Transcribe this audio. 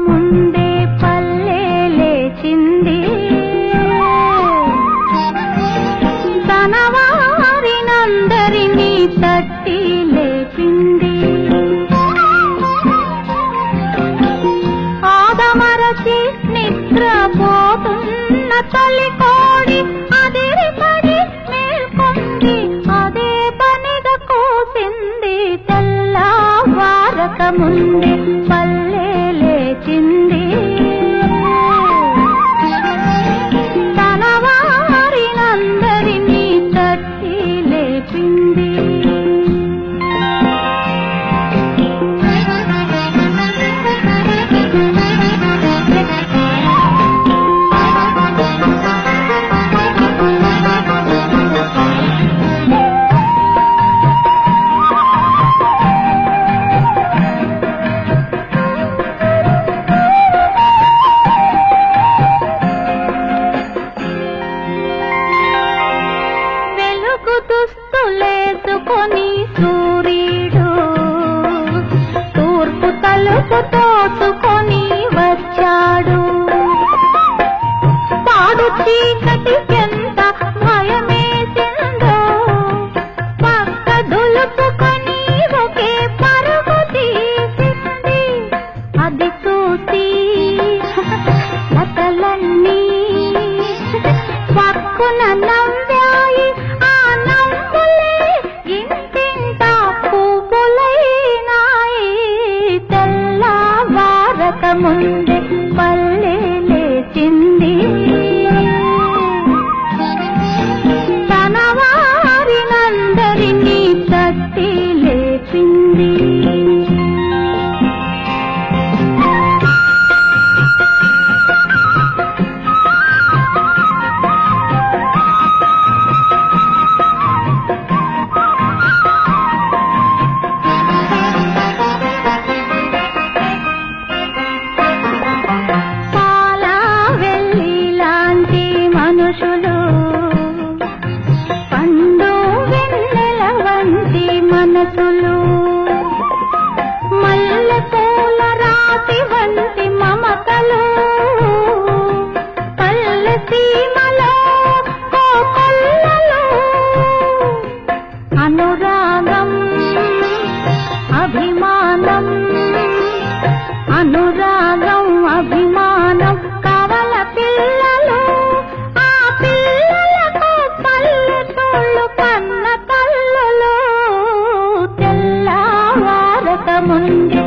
ముందే పల్లె లేచింది, తన వారినందరినీ తట్టి లేచింది. ఆదమరచి నిద్రపోతున్న తల్లి కోడి అదిరిపడి మేల్కొంది, అదే పనిగా కూసింది. తెల్లవారక ముందే పల్లె లేచింది, తన వారినందరినీ తట్టి లేపింది. దుస్తులేసుకొని సూర్యుడు తూర్పు తలుపు తోసుకొని వచ్చాడు. పాడు చీకటి ఎంత భయమేసిందో, పక్క దులుపుకొని ఒకే పరుగు తీసింది. అది చూసి లతలన్నీ పక్కున నవ్వాయి. ఆ నవ్వులే ఇంటింటా పువ్వులైనాయి. తెల్లవారక ముందే పల్లె లేచింది, తన వారినందరినీ తట్టి లేపింది. మనుషులు పండు వెన్నెల వంటి మనసులు, మల్లె పూల రాతి వంటి మమతలు, పల్లె సీమలో కోకొల్లలు, అనురాగం అభిమానం, అనురాగం అభిమానం, కవల పిల్లలు, కన్న తల్లులు. తెల్లవారక ముందే